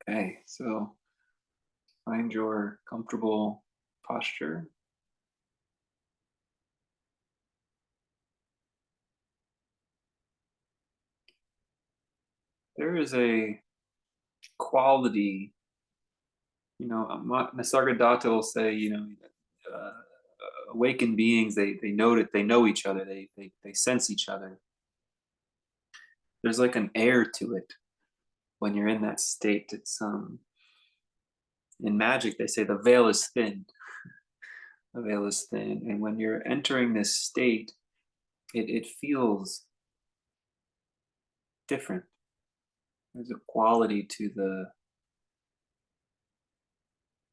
Okay, so find your comfortable posture. There is a quality, Nisargadatta will say, uh, awakened beings, they know that they know each other, they sense each other. There's like an air to it when you're in that state. It's in magic they say the veil is thin. The veil is thin, and when you're entering this state, it feels different. There's a quality to the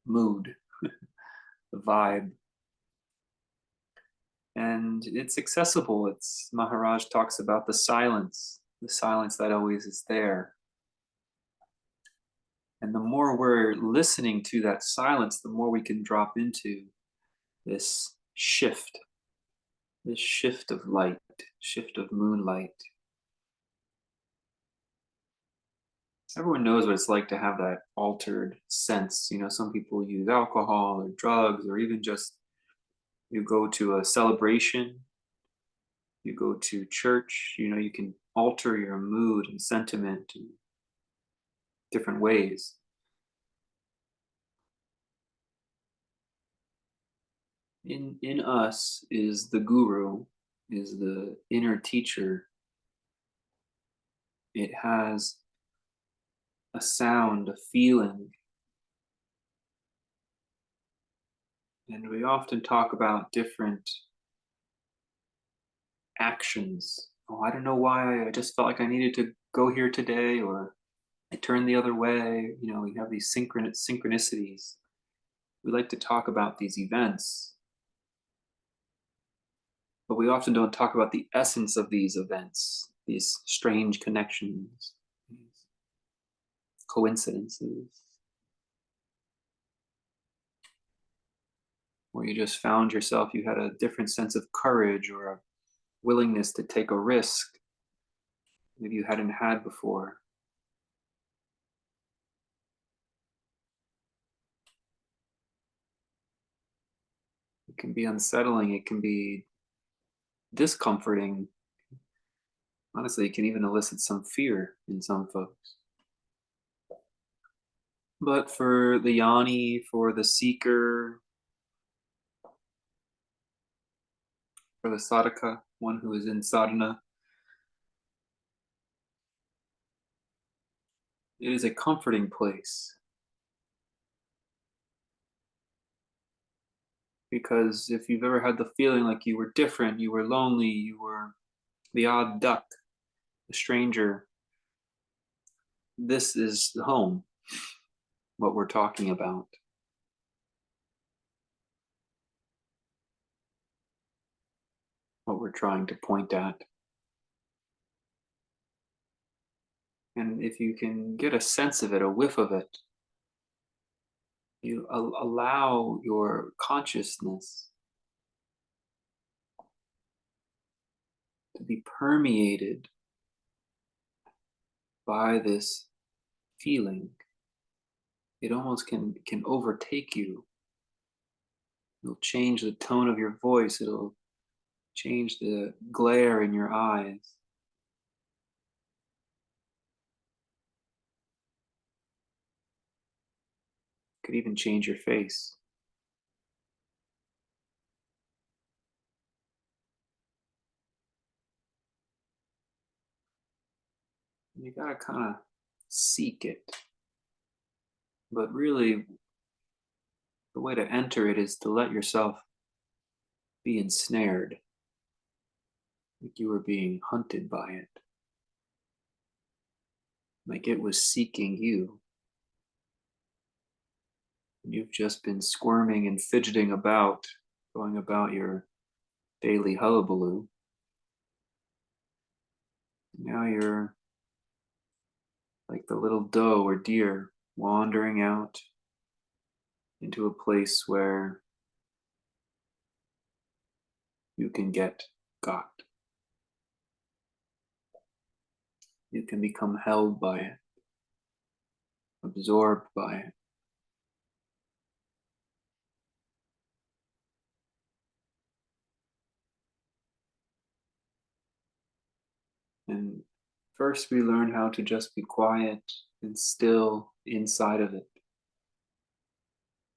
mood, the vibe, and it's accessible. It's Maharaj talks about the silence that always is there. And the more we're listening to that silence, the more we can drop into this this shift of light, shift of moonlight. Everyone knows what it's like to have that altered sense. Some people use alcohol or drugs, or even just you go to a celebration, you go to church, you can alter your mood and sentiment in different ways. In us is the guru, is the inner teacher. It has a sound, a feeling. And we often talk about different actions. Oh, I don't know why. I just felt like I needed to go here today, or I turned the other way. We have these synchronicities. We like to talk about these events, but we often don't talk about the essence of these events, these strange connections, these coincidences, where you just found yourself, you had a different sense of courage or a willingness to take a risk maybe you hadn't had before. It can be unsettling, it can be discomforting. Honestly, it can even elicit some fear in some folks. But for the yoni, for the seeker, for the sadhaka, one who is in sadhana, it is a comforting place. Because if you've ever had the feeling like you were different, you were lonely, you were the odd duck, the stranger, this is the home, what we're talking about, what we're trying to point at. And if you can get a sense of it, a whiff of it, you allow your consciousness to be permeated by this feeling. It almost can overtake you. It'll change the tone of your voice. It'll change the glare in your eyes. It could even change your face. You gotta kind of seek it. But really, the way to enter it is to let yourself be ensnared, like you were being hunted by it, like it was seeking you. You've just been squirming and fidgeting about, going about your daily hullabaloo. Now you're like the little doe or deer wandering out into a place where you can get got. You can become held by it, absorbed by it. And first, we learn how to just be quiet and still inside of it,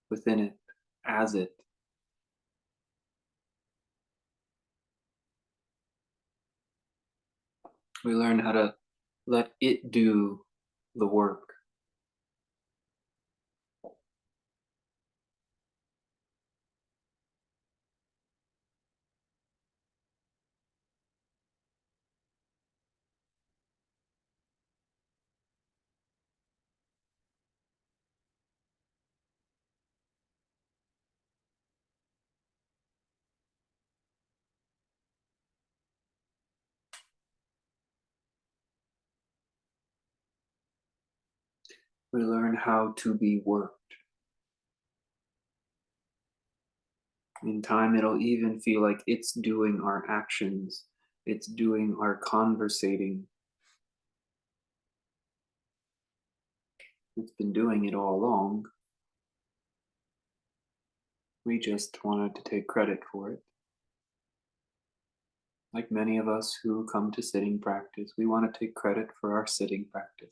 within it, as it. We learn how to let it do the work. We learn how to be worked. In time, it'll even feel like it's doing our actions, it's doing our conversating. It's been doing it all along. We just wanted to take credit for it. Like many of us who come to sitting practice, we want to take credit for our sitting practice.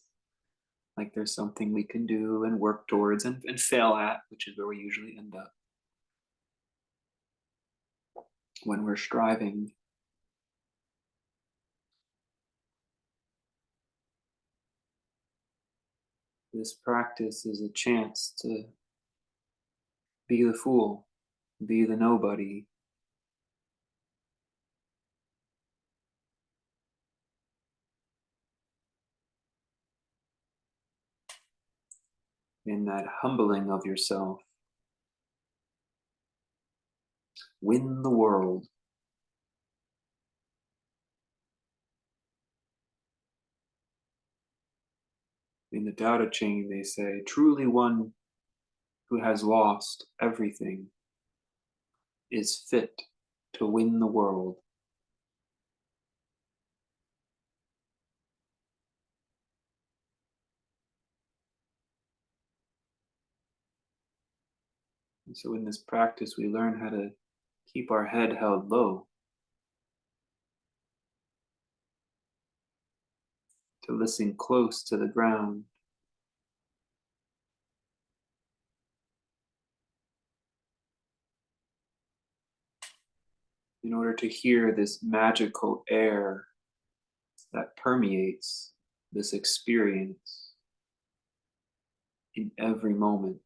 Like there's something we can do and work towards and fail at, which is where we usually end up when we're striving. This practice is a chance to be the fool, be the nobody, in that humbling of yourself. Win the world. In the Tao Te Ching, they say, truly one who has lost everything is fit to win the world. And so in this practice, we learn how to keep our head held low, to listen close to the ground, in order to hear this magical air that permeates this experience in every moment.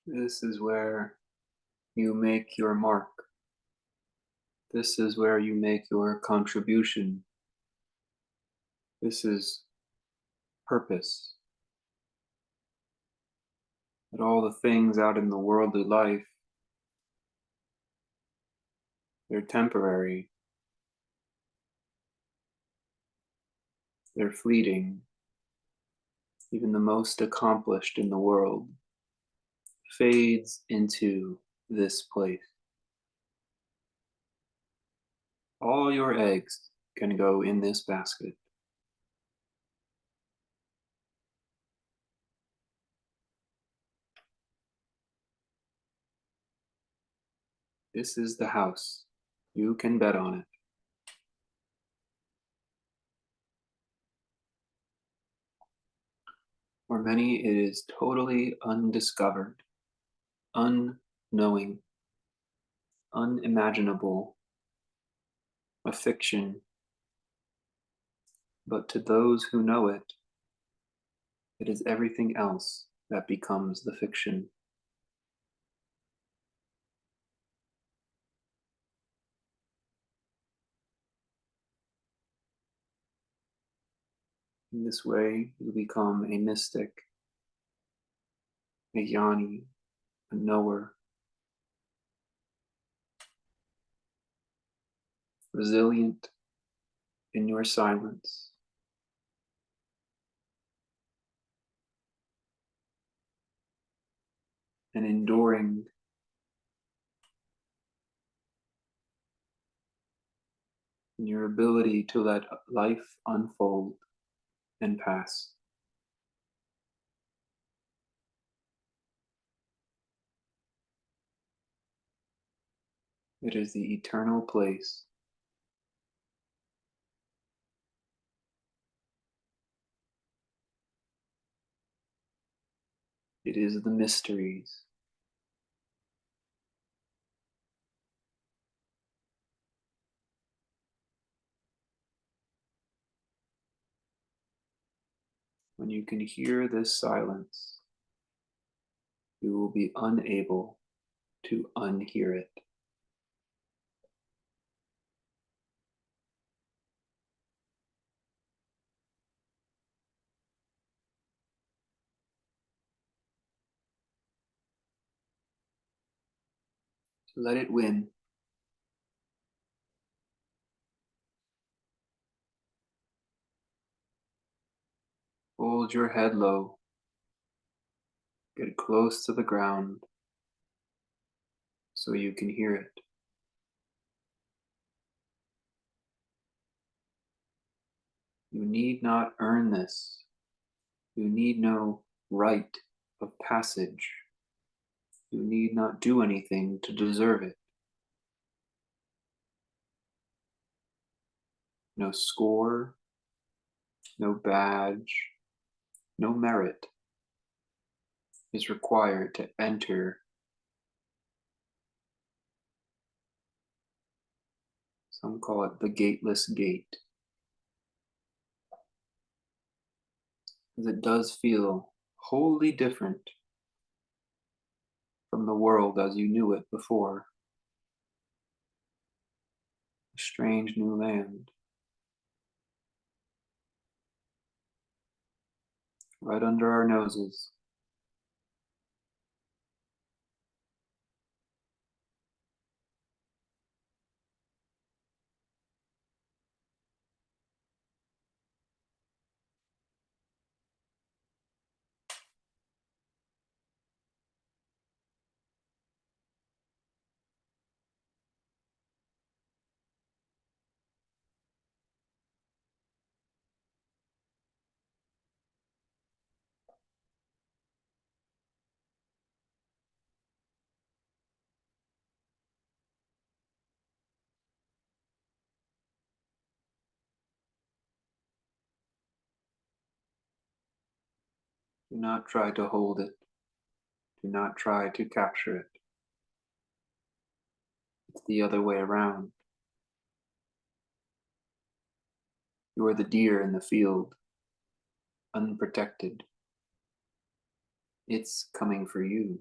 This is where you make your mark. This is where you make your contribution. This is purpose. That all the things out in the worldly life, they're temporary, they're fleeting. Even the most accomplished in the world fades into this place. All your eggs can go in this basket. This is the house. You can bet on it. For many, it is totally undiscovered, unknowing, unimaginable, a fiction. But to those who know it, it is everything else that becomes the fiction. In this way, you become a mystic, a jnani, a knower, resilient in your silence, and enduring in your ability to let life unfold and pass. It is the eternal place. It is the mysteries. When you can hear this silence, you will be unable to unhear it. Let it win. Hold your head low. Get close to the ground so you can hear it. You need not earn this. You need no rite of passage. You need not do anything to deserve it. No score, no badge, no merit is required to enter. Some call it the gateless gate, because it does feel wholly different from the world as you knew it before. A strange new land, right under our noses. Do not try to hold it. Do not try to capture it. It's the other way around. You are the deer in the field, unprotected. It's coming for you.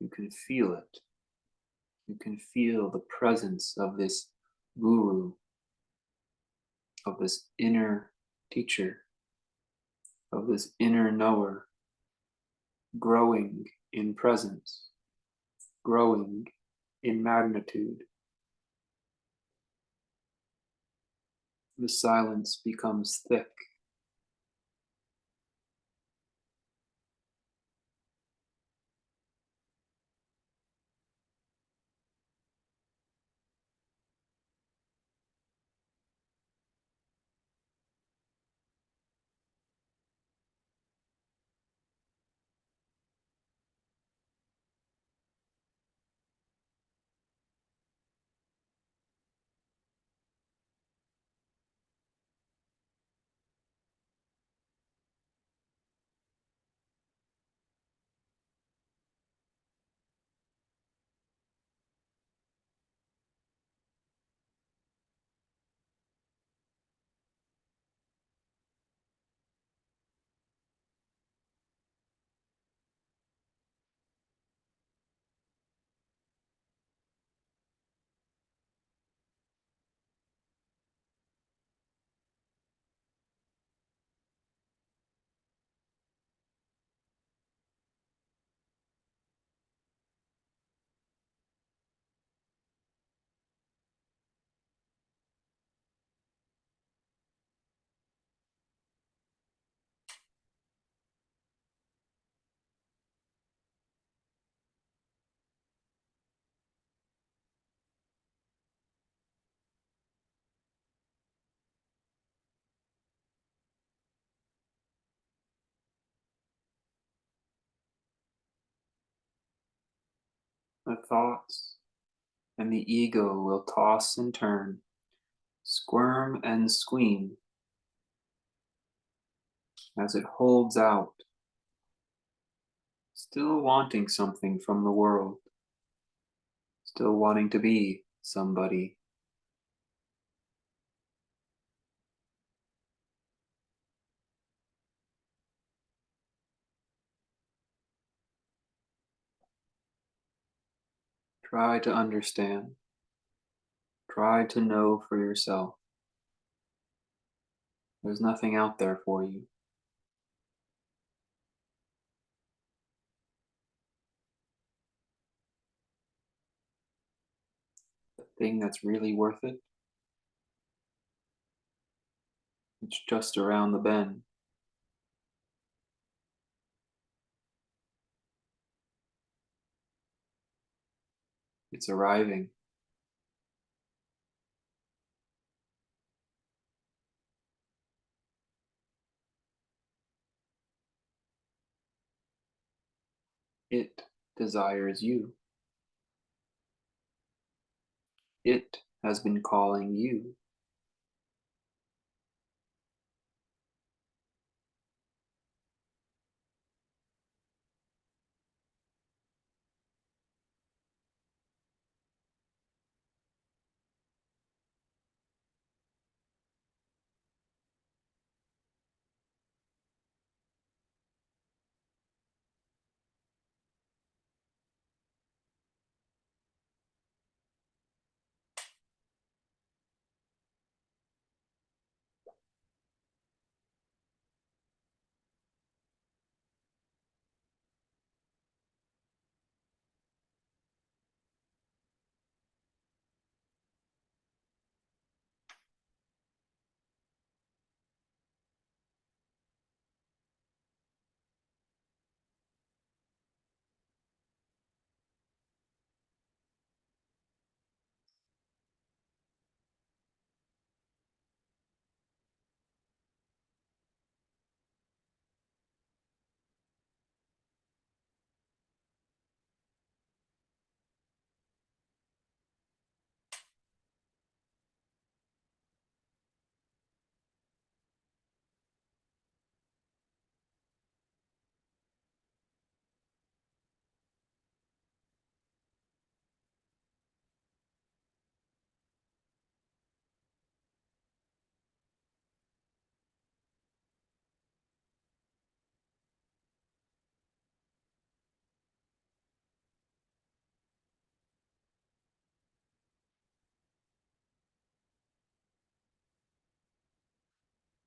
You can feel it. You can feel the presence of this guru, of this inner teacher, of this inner knower, growing in presence, growing in magnitude. The silence becomes thick. The thoughts and the ego will toss and turn, squirm and squeam as it holds out, still wanting something from the world, still wanting to be somebody. Try to understand. Try to know for yourself. There's nothing out there for you. The thing that's really worth it, it's just around the bend. It's arriving. It desires you. It has been calling you.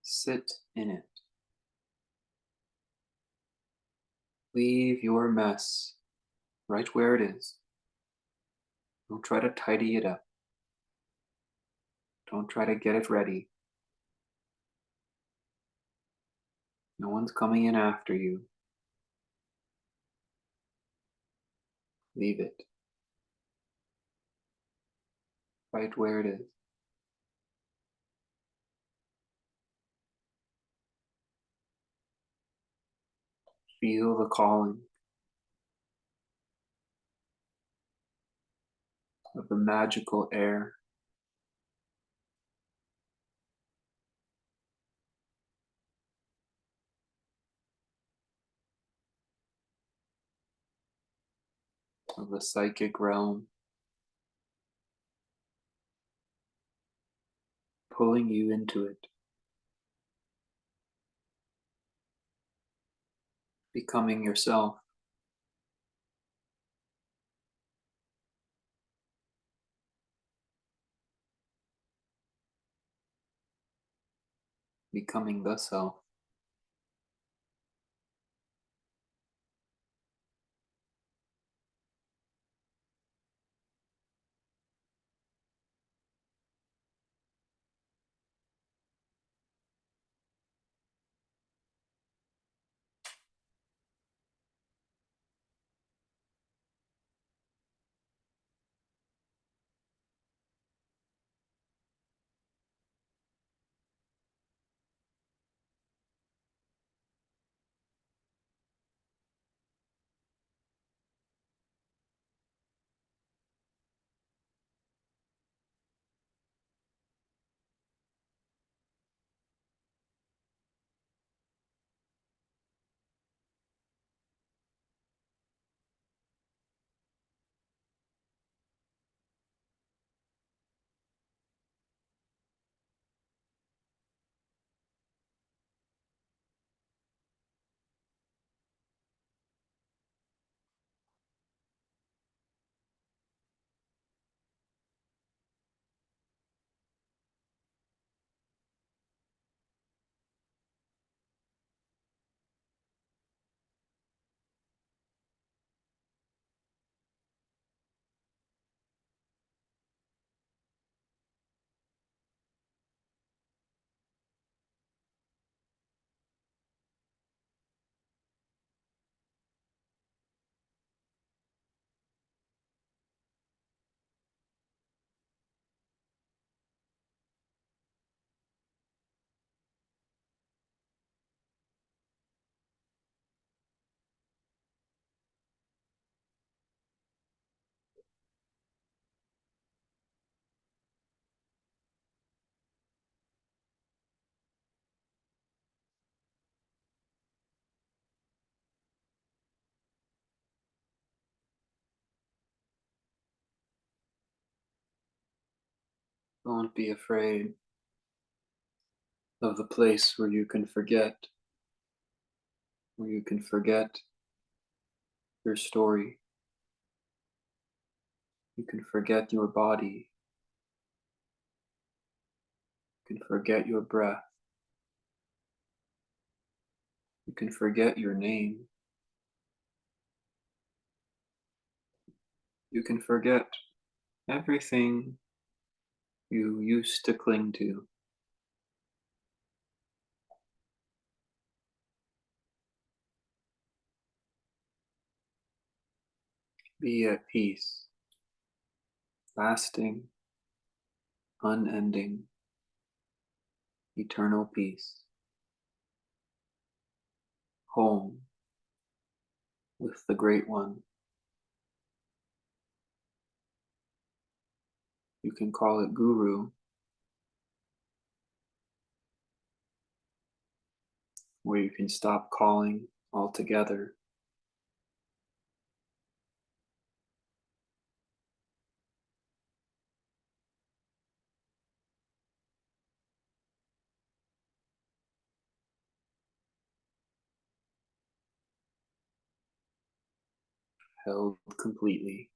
Sit in it. Leave your mess right where it is. Don't try to tidy it up. Don't try to get it ready. No one's coming in after you. Leave it right where it is. Feel the calling of the magical air. Of the psychic realm, pulling you into it, becoming yourself, becoming the self. Don't be afraid of the place where you can forget, your story. You can forget your body. You can forget your breath. You can forget your name. You can forget everything you used to cling to. Be at peace, lasting, unending, eternal peace. Home with the Great One. You can call it Guru, or you can stop calling altogether. Held completely.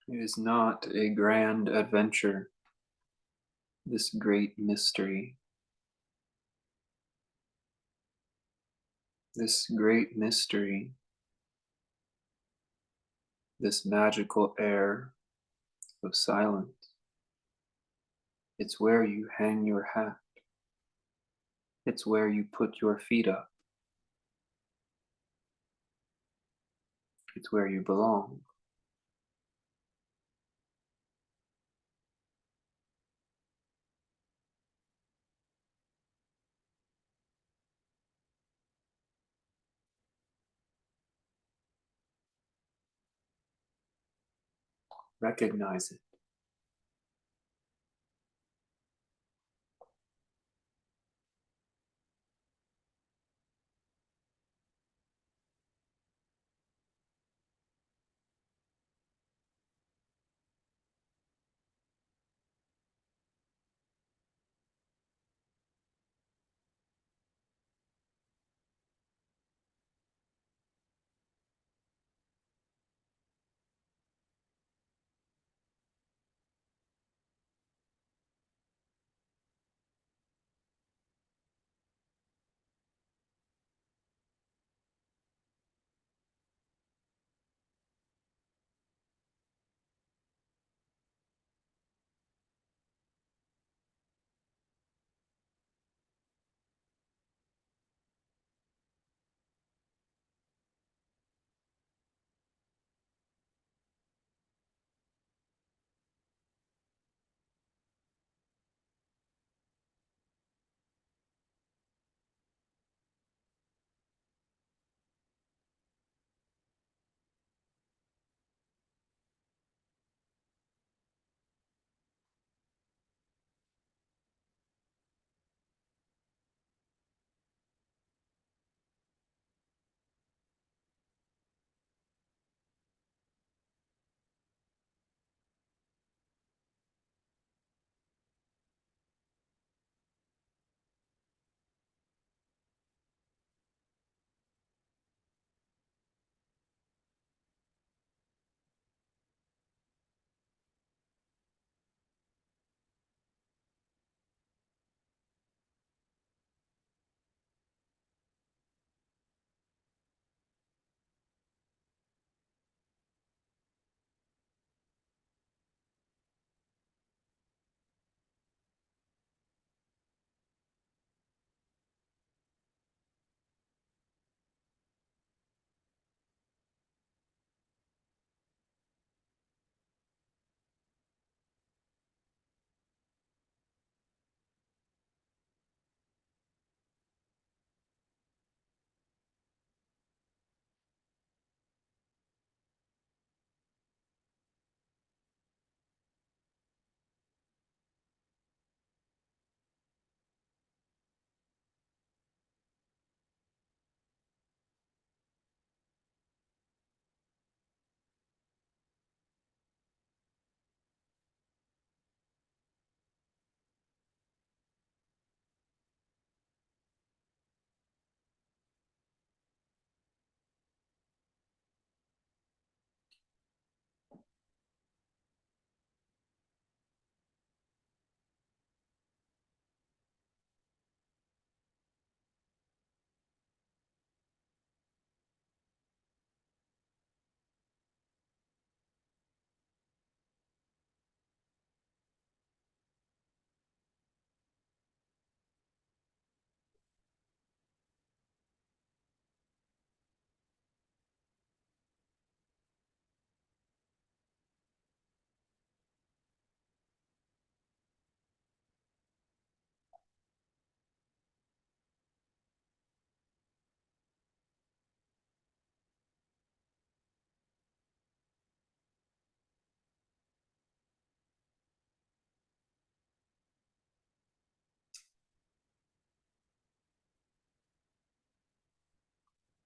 It is not a grand adventure, this great mystery. This great mystery, this magical air of silence. It's where you hang your hat. It's where you put your feet up. It's where you belong. Recognize it.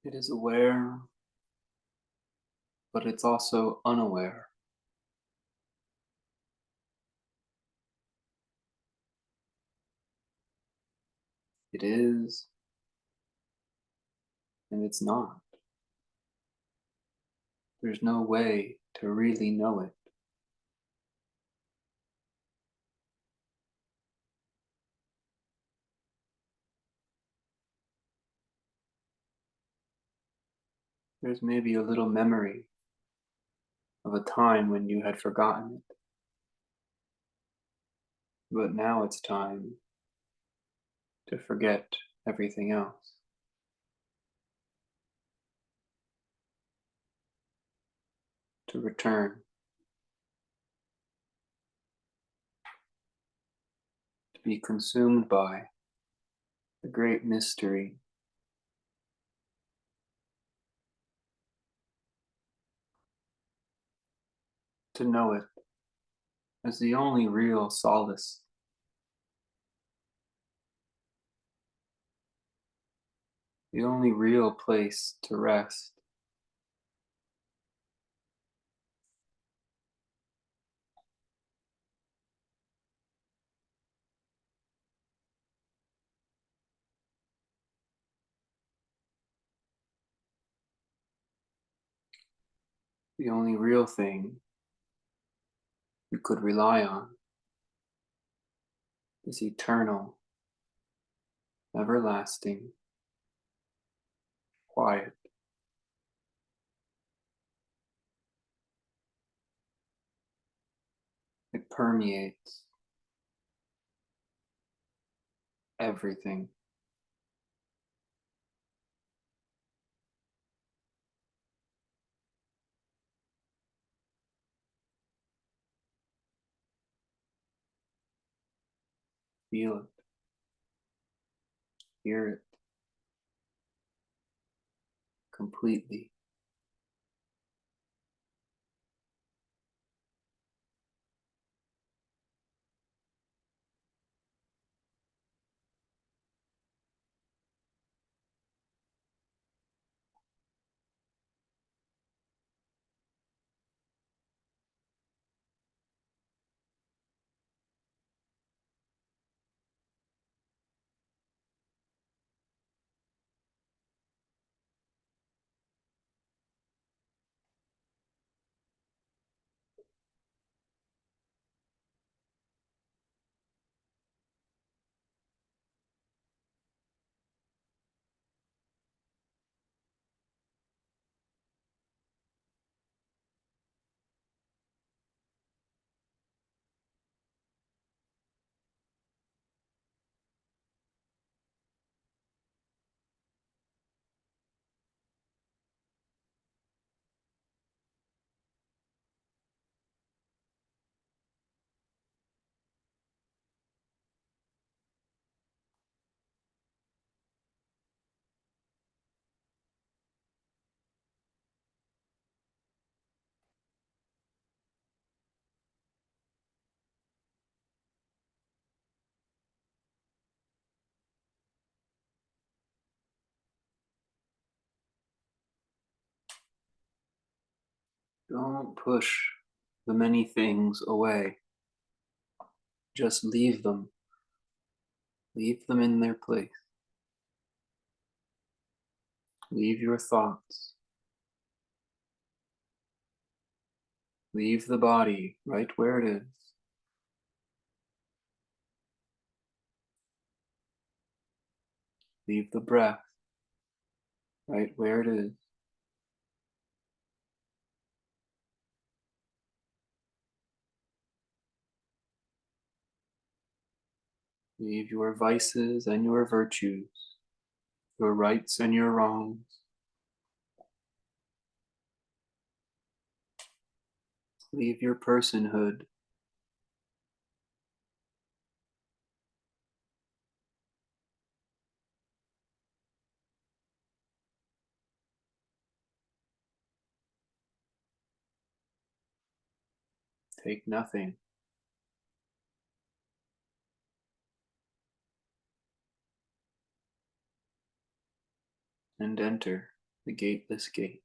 It is aware, but it's also unaware. It is, and it's not. There's no way to really know it. There's maybe a little memory of a time when you had forgotten it, but now it's time to forget everything else, to return, to be consumed by the great mystery, to know it as the only real solace, the only real place to rest, the only real thing you could rely on is eternal, everlasting, quiet. It permeates everything. Feel it, hear it completely. Don't push the many things away. Just leave them. Leave them in their place. Leave your thoughts. Leave the body right where it is. Leave the breath right where it is. Leave your vices and your virtues, your rights and your wrongs. Leave your personhood. Take nothing and enter the gateless gate.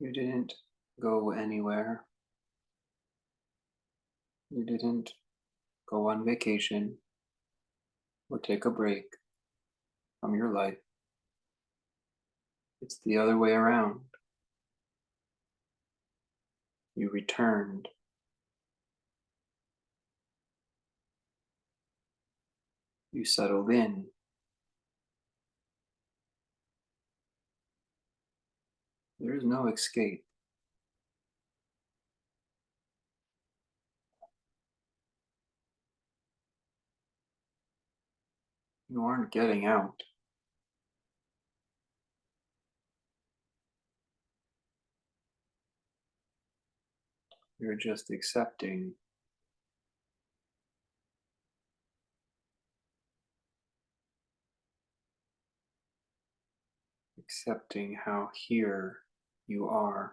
You didn't go anywhere. You didn't go on vacation or take a break from your life. It's the other way around. You returned. You settled in. There is no escape. You aren't getting out. You're just accepting. Accepting how here you are.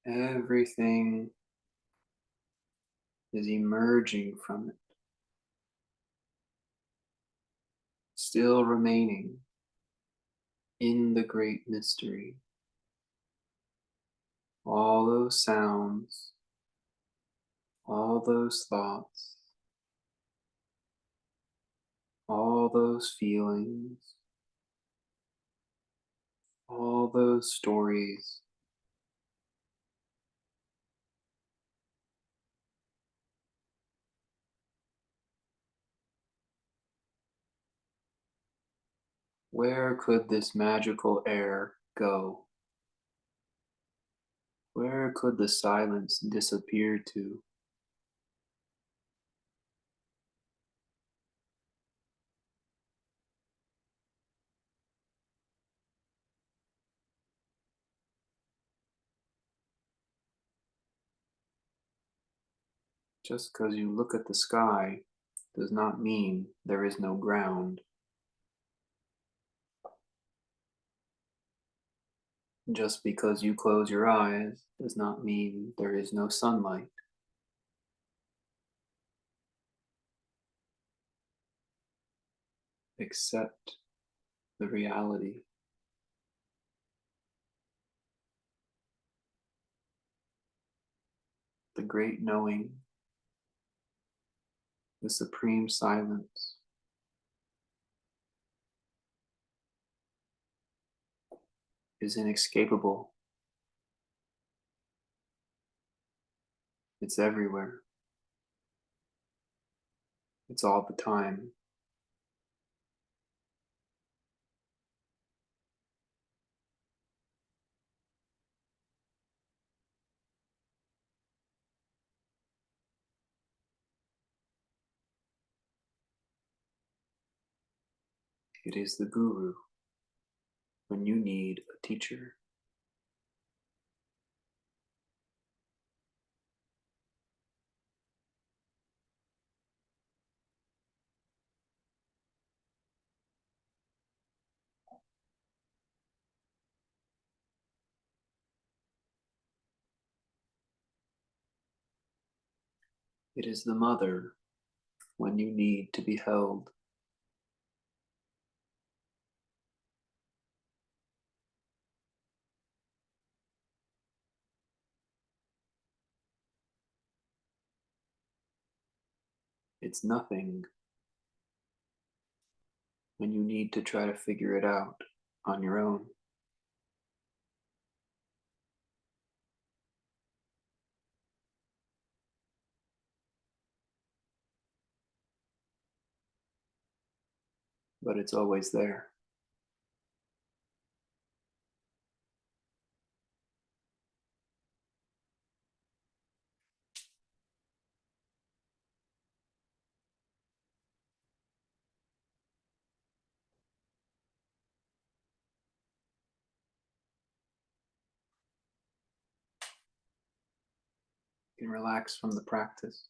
Everything is emerging from it, still remaining in the great mystery. All those sounds, all those thoughts, all those feelings, all those stories. Where could this magical air go? Where could the silence disappear to? Just because you look at the sky does not mean there is no ground. Just because you close your eyes does not mean there is no sunlight. Accept the reality, the great knowing, the supreme silence is inescapable. It's everywhere. It's all the time. It is the guru when you need a teacher. It is the mother when you need to be held. It's nothing when you need to try to figure it out on your own. But it's always there. You can relax from the practice.